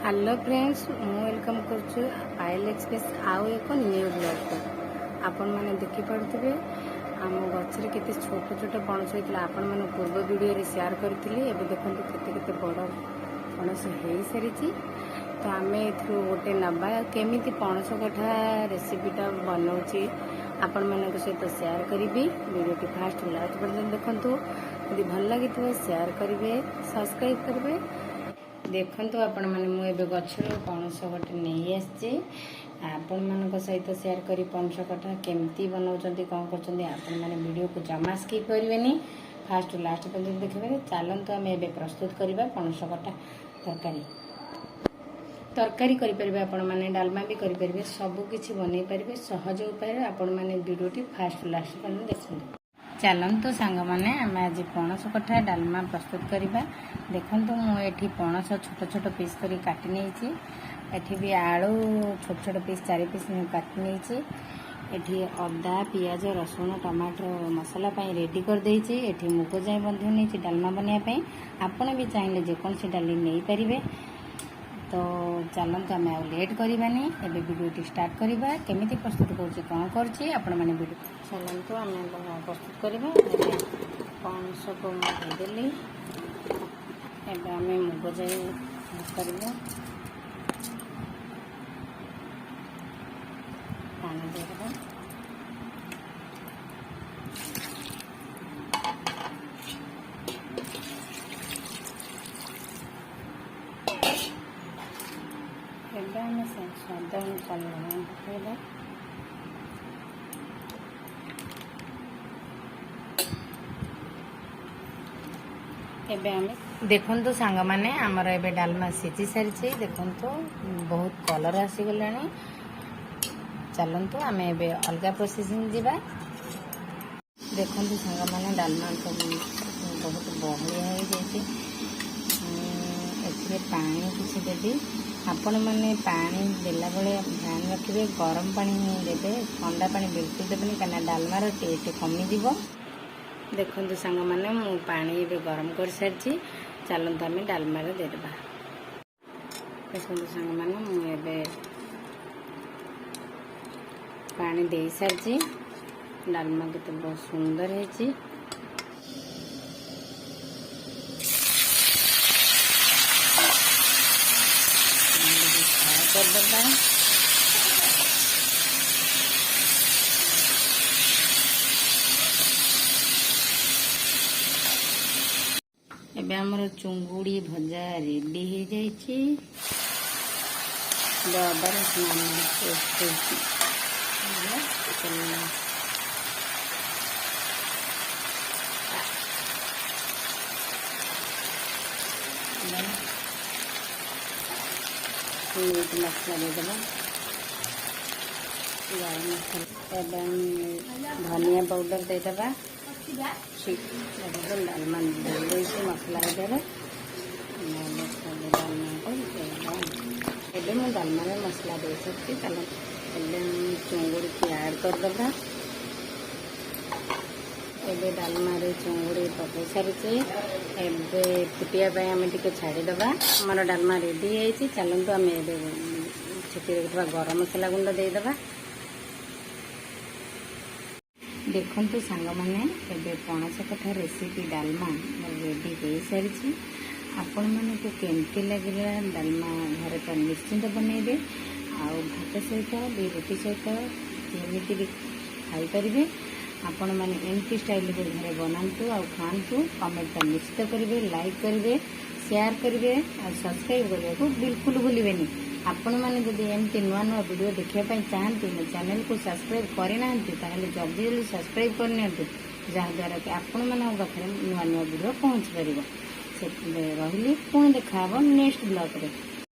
Hello friends welcome कर पायल express आउ एक न्यू ब्लॉग को आपण मैंने देखी पारे आम गचर के छोट छोट पणस होता आपण मैंने पूर्व वीडियो शेयर करी एवं देखो केते बड़ पणस हो सारी तो आम ए गोटे नवा केमी पणस कठा रेसिपीटा बनाऊँगी आपण मान सहित शेयर करी वीडियो फास्ट लास्ट पर्यटन देखूँ यदि भल लगी शेयर करेंगे सब्सक्राइब करेंगे देखो आपण मैंने मुझे गचर पणस गोटे नहीं आसी आपण मान सहित शेयर करी पणस कटा केमती बनाऊँ कौन कर वीडियो को जमा स्किप करेंगे फास्ट लास्ट पर्यटन देखिए चलते आम ए प्रस्तुत करवा पणस कटा तरकारी करें आपण मैंने डालमा भी करेंगे सबकि बन पारे सहज उपाय आपण मैंने वीडियो फास्ट लास्ट पर्यटन देखते चलतु सांग मैंने आम आज पणस कठा डालमा प्रस्तुत करवा देखु मुझे पणस छोट छोट पीस कर काटी नहीं एठी भी आलू छोट छोट पीस 4 पीस काटी नहीं एठी अदा पियाज रसुण टमाटर मसला रेडी कर देछि एठी मुग जाए बंधु नहीं डालमा बनाया आपण भी चाहिए जेकोसी डाली नहीं पारे तो चलते आम लेट करवानी एवं वीडियो स्टार्ट करवा केमी प्रस्तुत कौन करछि आपण माने वीडियो चलते आम प्रस्तुत करवा पणस को देदेली एवं आम मुग जाई करवा पानी देदेबा स्वाद अनुसार लवण पकेबा देखु सांग मैंने आमर ए डालमा सीझी सारी देखु बहुत कलर आसीगला चलतु आम ए अलग प्रोसेसिंग जावा देखु सांग मैंने डालमा सब बहुत बहलिया हो पानी किसी देवी आपण मैंने पानी देला बेले ध्यान रखिए गरम पानी देते ठंडा पानी बिल्कुल देवेनि कहीं डालमार टेस्ट कमिज देखु सांग मैंने मु पानी ए गरम कर सारी चलते आम डालमार देदेबा देखु सांग मैंने मुझे पानी दे सारी डालमा के बहुत सुंदर है करदेबा एबे हमर चुंगुड़ी भजा रेडी हो जाइछि अदर मीट मसला देदेबा गरम मसला एवं धनिया पाउडर देदेबा डालमा दे मसला देदेबा एवं मुझे डालमा में मसला दे सकती चुंगुड़ी की ऐड करदेबा एबे डालमा रे चुंगुड़ी पकई सारी फुटिया आम टे छाड़ीदबा आमर डालमा रेडी है चलतु आम छुट्टी गरम मसला गुंड देदेबा देखु सांग मैंने पणस कठा रेसिपी डालमा रेडी हो सारी आपण मानक केमती लगे डालमा घर तो निश्चिंत बनइबे आउ भात सहित भी रोटी सहित जमी भी खाईपारे आपण मैंने एमती स्टाइल घर बनातु आ खातु कमेंट निश्चित करेंगे लाइक करेंगे शेयर करेंगे और सब्सक्राइब करने को बिल्कुल भूलें आपण मैंने जब एमती नुआ नुआ वीडियो देखापी चाहती मो चैनल को सब्सक्राइब करना जल्दी जल्दी सब्सक्राइब करनी जहाद्वारा कि आपण मान पाखे नुआ नुआ वीडियो पहुँच पार से रही पुणी देखा नेक्स्ट ब्लॉग रे।